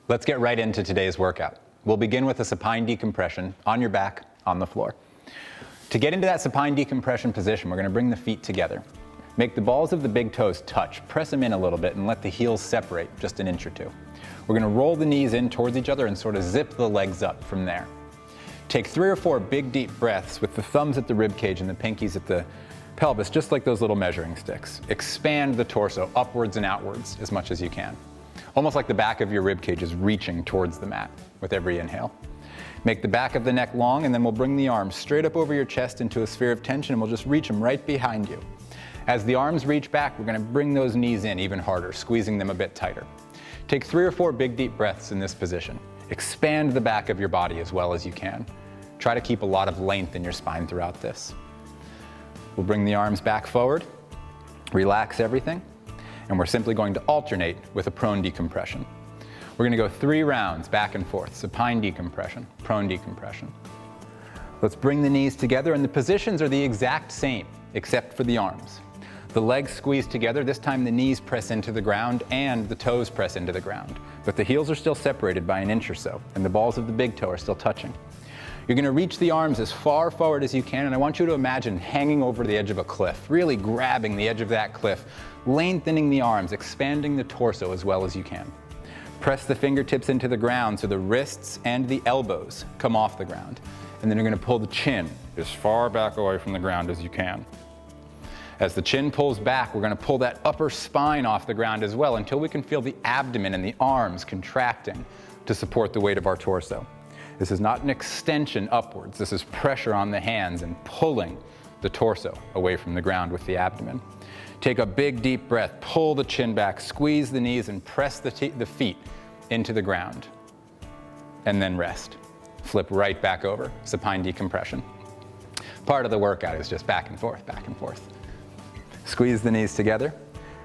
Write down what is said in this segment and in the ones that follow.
Let's get right into today's workout. We'll begin with a supine decompression on your back on the floor. To get into that supine decompression position, we're going to bring the feet together. Make the balls of the big toes touch, press them in a little bit, and let the heels separate just an inch or two. We're going to roll the knees in towards each other and sort of zip the legs up from there. Take 3 or 4 big deep breaths with the thumbs at the rib cage and the pinkies at the pelvis, just like those little measuring sticks. Expand the torso upwards and outwards as much as you can. Almost like the back of your rib cage is reaching towards the mat with every inhale. Make the back of the neck long, and then we'll bring the arms straight up over your chest into a sphere of tension, and we'll just reach them right behind you. As the arms reach back, we're going to bring those knees in even harder, squeezing them a bit tighter. Take 3 or 4 big deep breaths in this position. Expand the back of your body as well as you can. Try to keep a lot of length in your spine throughout this. We'll bring the arms back forward, relax everything, and we're simply going to alternate with a prone decompression. We're going to go 3 rounds back and forth, supine decompression, prone decompression. Let's bring the knees together, and the positions are the exact same, except for the arms. The legs squeeze together. This time the knees press into the ground and the toes press into the ground. But the heels are still separated by an inch or so, and the balls of the big toe are still touching. You're going to reach the arms as far forward as you can, and I want you to imagine hanging over the edge of a cliff, really grabbing the edge of that cliff, lengthening the arms, expanding the torso as well as you can. Press the fingertips into the ground so the wrists and the elbows come off the ground. And then you're going to pull the chin as far back away from the ground as you can. As the chin pulls back, we're going to pull that upper spine off the ground as well until we can feel the abdomen and the arms contracting to support the weight of our torso. This is not an extension upwards. This is pressure on the hands and pulling the torso away from the ground with the abdomen. Take a big deep breath, pull the chin back, squeeze the knees, and press the feet into the ground. And then rest. Flip right back over, supine decompression. Part of the workout is just back and forth, back and forth. Squeeze the knees together,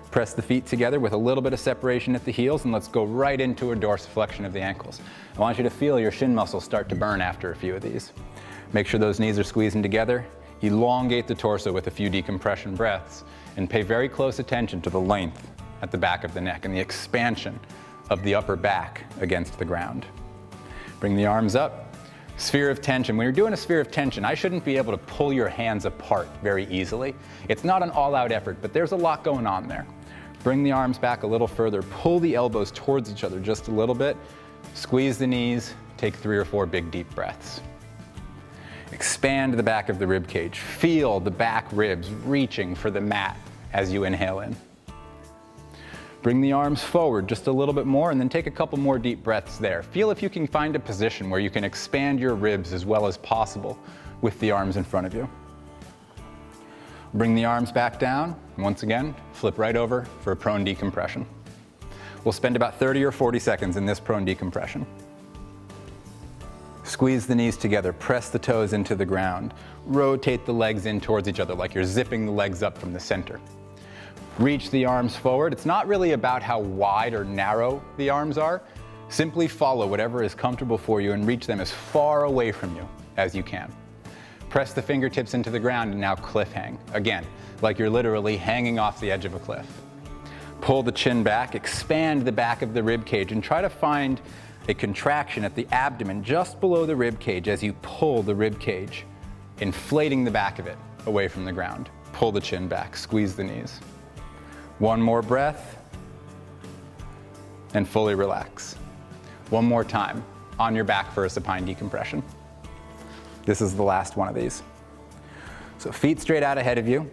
press the feet together with a little bit of separation at the heels, and let's go right into a dorsiflexion of the ankles. I want you to feel your shin muscles start to burn after a few of these. Make sure those knees are squeezing together. Elongate the torso with a few decompression breaths, and pay very close attention to the length at the back of the neck and the expansion of the upper back against the ground. Bring the arms up. Sphere of tension. When you're doing a sphere of tension, I shouldn't be able to pull your hands apart very easily. It's not an all-out effort, but there's a lot going on there. Bring the arms back a little further. Pull the elbows towards each other just a little bit. Squeeze the knees. Take 3 or 4 big deep breaths. Expand the back of the rib cage. Feel the back ribs reaching for the mat as you inhale in. Bring the arms forward just a little bit more, and then take a couple more deep breaths there. Feel if you can find a position where you can expand your ribs as well as possible with the arms in front of you. Bring the arms back down, and once again, flip right over for a prone decompression. We'll spend about 30 or 40 seconds in this prone decompression. Squeeze the knees together, press the toes into the ground, rotate the legs in towards each other like you're zipping the legs up from the center. Reach the arms forward. It's not really about how wide or narrow the arms are. Simply follow whatever is comfortable for you and reach them as far away from you as you can. Press the fingertips into the ground and now cliff hang. Again, like you're literally hanging off the edge of a cliff. Pull the chin back, expand the back of the rib cage, and try to find a contraction at the abdomen just below the rib cage as you pull the rib cage, inflating the back of it away from the ground. Pull the chin back, squeeze the knees. One more breath, and fully relax. One more time, on your back for a supine decompression. This is the last one of these. So feet straight out ahead of you.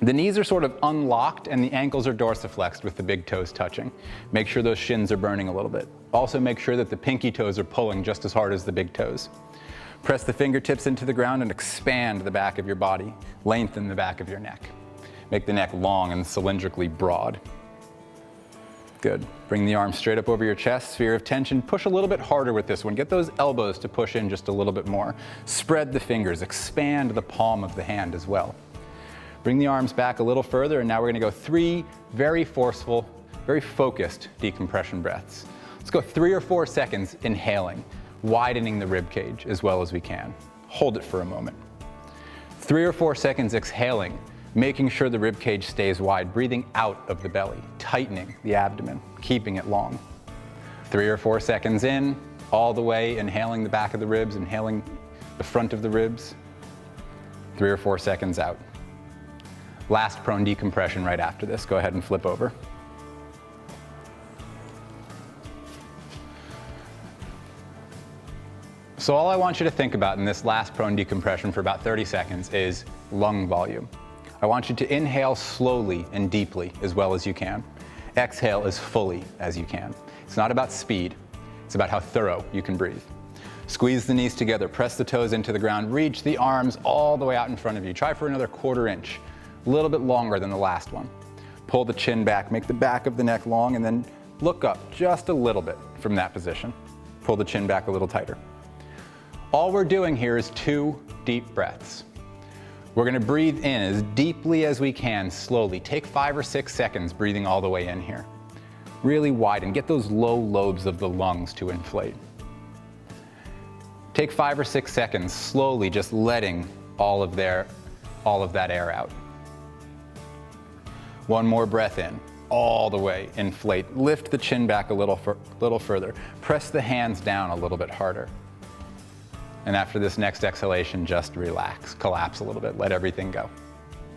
The knees are sort of unlocked and the ankles are dorsiflexed with the big toes touching. Make sure those shins are burning a little bit. Also make sure that the pinky toes are pulling just as hard as the big toes. Press the fingertips into the ground and expand the back of your body. Lengthen the back of your neck. Make the neck long and cylindrically broad. Good. Bring the arms straight up over your chest, sphere of tension. Push a little bit harder with this one. Get those elbows to push in just a little bit more. Spread the fingers, expand the palm of the hand as well. Bring the arms back a little further, and now we're going to go 3 very forceful, very focused decompression breaths. Let's go 3 or 4 seconds inhaling, widening the rib cage as well as we can. Hold it for a moment. 3 or 4 seconds exhaling, making sure the rib cage stays wide, breathing out of the belly, tightening the abdomen, keeping it long. 3 or 4 seconds in, all the way, inhaling the back of the ribs, inhaling the front of the ribs. 3 or 4 seconds out. Last prone decompression right after this. Go ahead and flip over. So all I want you to think about in this last prone decompression for about 30 seconds is lung volume. I want you to inhale slowly and deeply as well as you can. Exhale as fully as you can. It's not about speed, it's about how thorough you can breathe. Squeeze the knees together, press the toes into the ground, reach the arms all the way out in front of you. Try for another 1/4 inch, a little bit longer than the last one. Pull the chin back, make the back of the neck long, and then look up just a little bit from that position. Pull the chin back a little tighter. All we're doing here is 2 deep breaths. We're gonna breathe in as deeply as we can, slowly. Take 5 or 6 seconds breathing all the way in here. Really widen, get those low lobes of the lungs to inflate. Take 5 or 6 seconds, slowly just letting all of that air out. One more breath in, all the way, inflate. Lift the chin back a little further. Press the hands down a little bit harder. And after this next exhalation, just relax, collapse a little bit, let everything go.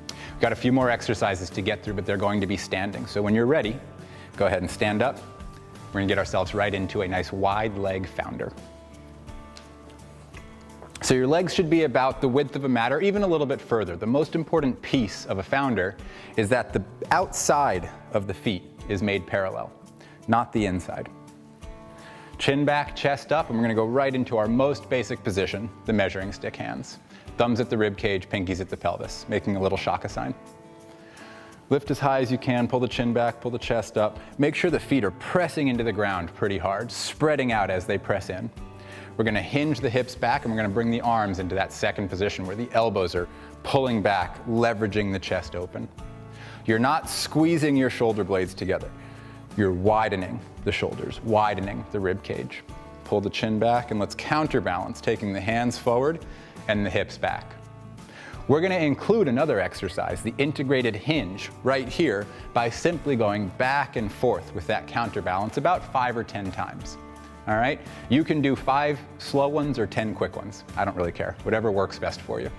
We've got a few more exercises to get through, but they're going to be standing. So when you're ready, go ahead and stand up. We're gonna get ourselves right into a nice wide leg founder. So your legs should be about the width of a mat or even a little bit further. The most important piece of a founder is that the outside of the feet is made parallel, not the inside. Chin back, chest up, and we're gonna go right into our most basic position, the measuring stick hands. Thumbs at the rib cage, pinkies at the pelvis, making a little shaka sign. Lift as high as you can, pull the chin back, pull the chest up. Make sure the feet are pressing into the ground pretty hard, spreading out as they press in. We're gonna hinge the hips back and we're gonna bring the arms into that second position where the elbows are pulling back, leveraging the chest open. You're not squeezing your shoulder blades together. You're widening the shoulders, widening the rib cage. Pull the chin back and let's counterbalance, taking the hands forward and the hips back. We're gonna include another exercise, the integrated hinge, right here by simply going back and forth with that counterbalance about 5 or 10 times. All right? You can do 5 slow ones or 10 quick ones. I don't really care, whatever works best for you.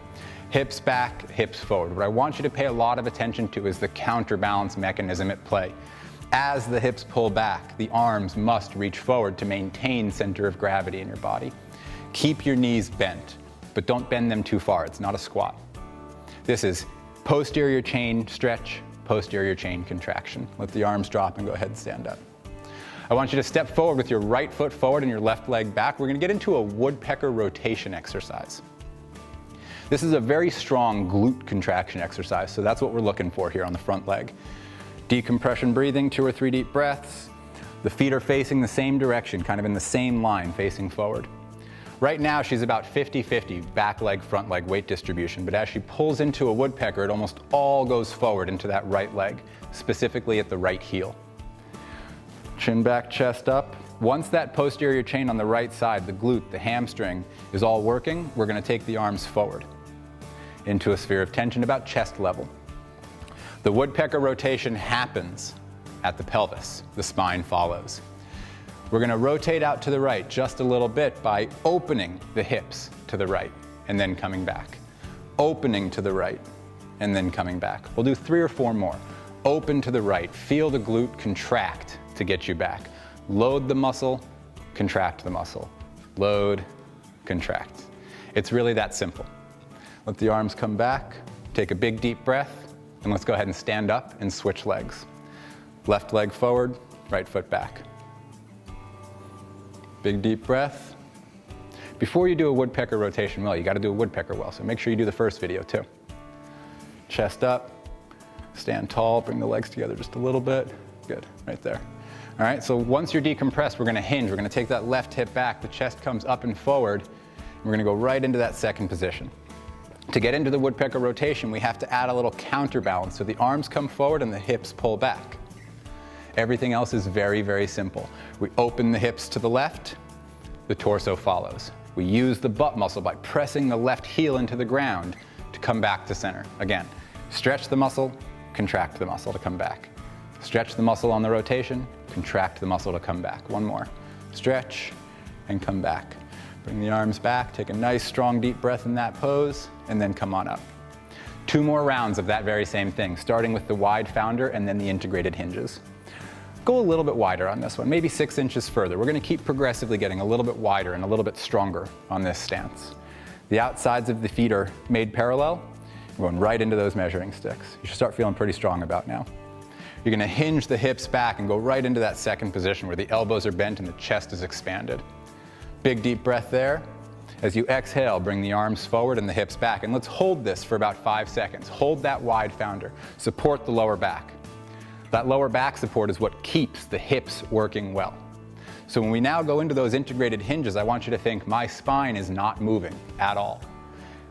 Hips back, hips forward. What I want you to pay a lot of attention to is the counterbalance mechanism at play. As the hips pull back, the arms must reach forward to maintain center of gravity in your body. Keep your knees bent, but don't bend them too far. It's not a squat. This is posterior chain stretch, posterior chain contraction. Let the arms drop and go ahead and stand up. I want you to step forward with your right foot forward and your left leg back. We're gonna get into a woodpecker rotation exercise. This is a very strong glute contraction exercise, so that's what we're looking for here on the front leg. Decompression breathing, 2 or 3 deep breaths. The feet are facing the same direction, kind of in the same line, facing forward. Right now, she's about 50-50, back leg, front leg weight distribution, but as she pulls into a woodpecker, it almost all goes forward into that right leg, specifically at the right heel. Chin back, chest up. Once that posterior chain on the right side, the glute, the hamstring, is all working, we're gonna take the arms forward into a sphere of tension about chest level. The woodpecker rotation happens at the pelvis. The spine follows. We're gonna rotate out to the right just a little bit by opening the hips to the right and then coming back. Opening to the right and then coming back. We'll do 3 or 4 more. Open to the right, feel the glute contract to get you back. Load the muscle, contract the muscle. Load, contract. It's really that simple. Let the arms come back, take a big deep breath, and let's go ahead and stand up and switch legs. Left leg forward, right foot back. Big deep breath. Before you do a woodpecker rotation well, you gotta do a woodpecker well, so make sure you do the first video too. Chest up, stand tall, bring the legs together just a little bit. Good, right there. All right, so once you're decompressed, we're gonna hinge. We're gonna take that left hip back, the chest comes up and forward, and we're gonna go right into that second position. To get into the woodpecker rotation, we have to add a little counterbalance. So the arms come forward and the hips pull back. Everything else is very, very simple. We open the hips to the left, the torso follows. We use the butt muscle by pressing the left heel into the ground to come back to center. Again, stretch the muscle, contract the muscle to come back. Stretch the muscle on the rotation, contract the muscle to come back. One more. stretch, and come back. Bring the arms back, take a nice strong deep breath in that pose, and then come on up. 2 more rounds of that very same thing, starting with the wide founder and then the integrated hinges. Go a little bit wider on this one, maybe 6 inches further. We're going to keep progressively getting a little bit wider and a little bit stronger on this stance. The outsides of the feet are made parallel. We're going right into those measuring sticks. You should start feeling pretty strong about now. You're going to hinge the hips back and go right into that second position where the elbows are bent and the chest is expanded. Big deep breath there. As you exhale, bring the arms forward and the hips back. And let's hold this for about 5 seconds. Hold that wide founder. Support the lower back. That lower back support is what keeps the hips working well. So when we now go into those integrated hinges, I want you to think my spine is not moving at all.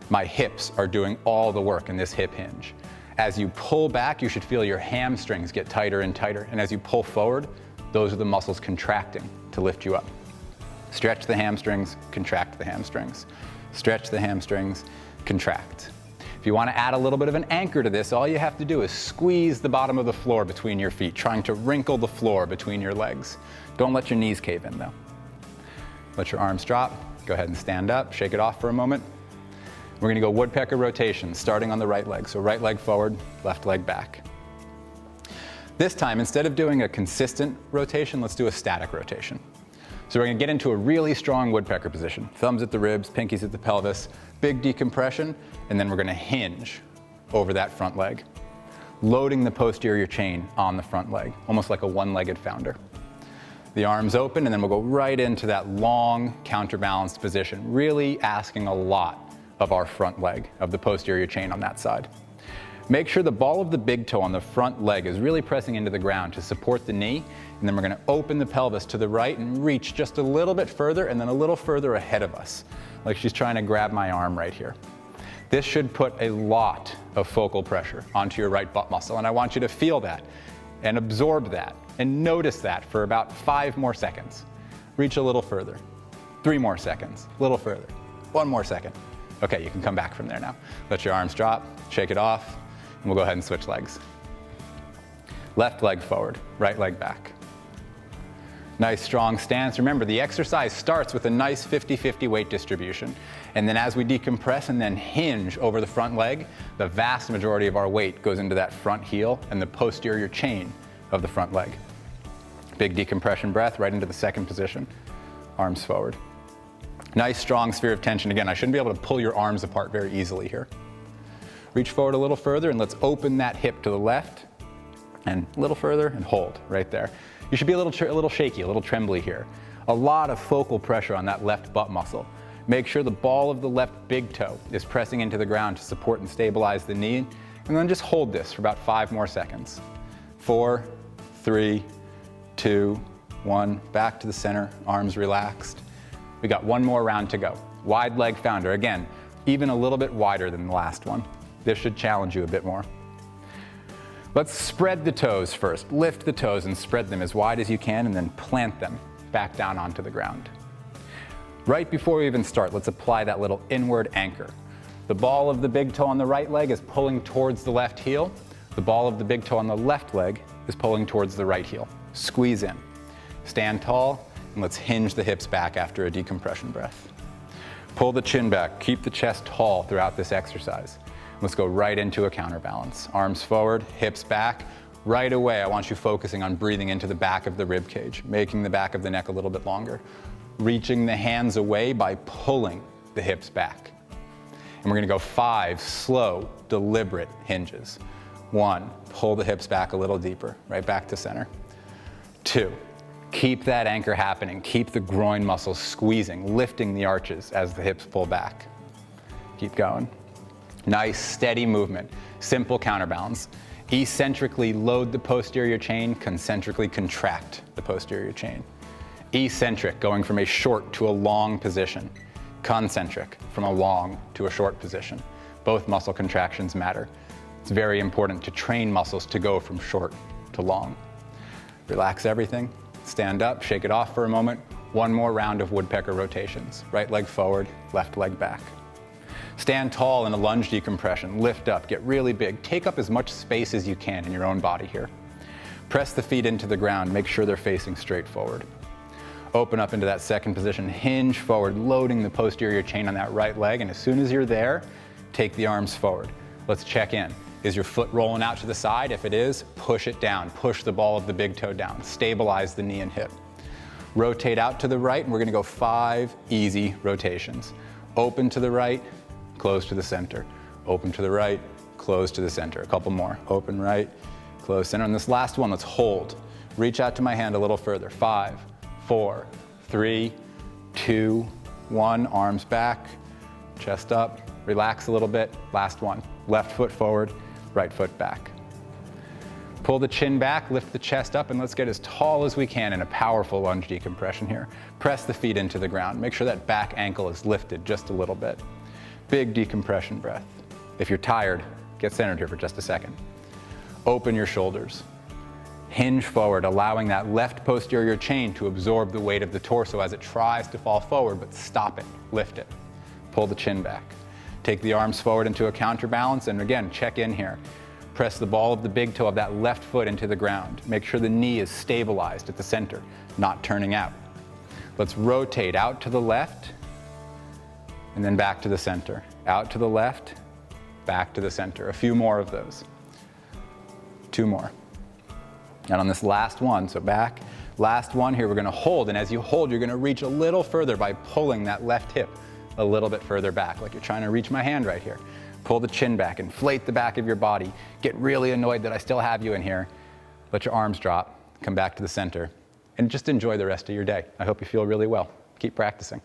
My hips are doing all the work in this hip hinge. As you pull back, you should feel your hamstrings get tighter and tighter. And as you pull forward, those are the muscles contracting to lift you up. Stretch the hamstrings, contract the hamstrings. Stretch the hamstrings, contract. If you want to add a little bit of an anchor to this, all you have to do is squeeze the bottom of the floor between your feet, trying to wrinkle the floor between your legs. Don't let your knees cave in though. Let your arms drop. Go ahead and stand up, shake it off for a moment. We're going to go woodpecker rotation, starting on the right leg. So right leg forward, left leg back. This time, instead of doing a consistent rotation, let's do a static rotation. So we're going to get into a really strong woodpecker position. Thumbs at the ribs, pinkies at the pelvis, big decompression, and then we're going to hinge over that front leg, loading the posterior chain on the front leg, almost like a one-legged founder. The arms open, and then we'll go right into that long counterbalanced position, really asking a lot of our front leg, of the posterior chain on that side. Make sure the ball of the big toe on the front leg is really pressing into the ground to support the knee, and then we're going to open the pelvis to the right and reach just a little bit further and then a little further ahead of us, like she's trying to grab my arm right here. This should put a lot of focal pressure onto your right butt muscle, and I want you to feel that and absorb that and notice that for about 5 more seconds. Reach a little further. 3 more seconds. A little further. 1 more second. Okay, you can come back from there now. Let your arms drop, shake it off, and we'll go ahead and switch legs. Left leg forward, right leg back. Nice strong stance. Remember, the exercise starts with a nice 50-50 weight distribution. And then as we decompress and then hinge over the front leg, the vast majority of our weight goes into that front heel and the posterior chain of the front leg. Big decompression breath right into the second position. Arms forward. Nice strong sphere of tension. Again, I shouldn't be able to pull your arms apart very easily here. Reach forward a little further and let's open that hip to the left and a little further and hold right there. You should be a little shaky, a little trembly here. A lot of focal pressure on that left butt muscle. Make sure the ball of the left big toe is pressing into the ground to support and stabilize the knee. And then just hold this for about 5 more seconds. 4, 3, 2, 1. Back to the center, arms relaxed. We got 1 more round to go. Wide leg founder. Again, even a little bit wider than the last one. This should challenge you a bit more. Let's spread the toes first. Lift the toes and spread them as wide as you can and then plant them back down onto the ground. Right before we even start, let's apply that little inward anchor. The ball of the big toe on the right leg is pulling towards the left heel. The ball of the big toe on the left leg is pulling towards the right heel. Squeeze in. Stand tall and let's hinge the hips back after a decompression breath. Pull the chin back. Keep the chest tall throughout this exercise. Let's go right into a counterbalance. Arms forward, hips back. Right away, I want you focusing on breathing into the back of the rib cage, making the back of the neck a little bit longer. Reaching the hands away by pulling the hips back. And we're gonna go 5 slow, deliberate hinges. 1, pull the hips back a little deeper, right back to center. 2, keep that anchor happening. Keep the groin muscles squeezing, lifting the arches as the hips pull back. Keep going. Nice, steady movement. Simple counterbalance. Eccentrically load the posterior chain, concentrically contract the posterior chain. Eccentric, going from a short to a long position. Concentric, from a long to a short position. Both muscle contractions matter. It's very important to train muscles to go from short to long. Relax everything, stand up, shake it off for a moment. 1 more round of woodpecker rotations. Right leg forward, left leg back. Stand tall in a lunge decompression. Lift up, get really big. Take up as much space as you can in your own body here. Press the feet into the ground. Make sure they're facing straight forward. Open up into that second position, hinge forward, loading the posterior chain on that right leg, and as soon as you're there, take the arms forward. Let's check in. Is your foot rolling out to the side? If it is, push it down. Push the ball of the big toe down. Stabilize the knee and hip. Rotate out to the right, and we're gonna go 5 easy rotations. Open to the right, close to the center. Open to the right, close to the center. A couple more. Open right, close center. And this last one, let's hold. Reach out to my hand a little further. 5, 4, 3, 2, 1. Arms back, chest up. Relax a little bit. Last one. Left foot forward, right foot back. Pull the chin back, lift the chest up, and let's get as tall as we can in a powerful lunge decompression here. Press the feet into the ground. Make sure that back ankle is lifted just a little bit. Big decompression breath. If you're tired, get centered here for just a second. Open your shoulders. Hinge forward, allowing that left posterior chain to absorb the weight of the torso as it tries to fall forward, but stop it, lift it. Pull the chin back. Take the arms forward into a counterbalance, and again, check in here. Press the ball of the big toe of that left foot into the ground. Make sure the knee is stabilized at the center, not turning out. Let's rotate out to the left, and then back to the center. Out to the left, back to the center. A few more of those. 2 more. And on this last one, so back, last one here, we're gonna hold, and as you hold, you're gonna reach a little further by pulling that left hip a little bit further back, like you're trying to reach my hand right here. Pull the chin back, inflate the back of your body. Get really annoyed that I still have you in here. Let your arms drop, come back to the center, and just enjoy the rest of your day. I hope you feel really well. Keep practicing.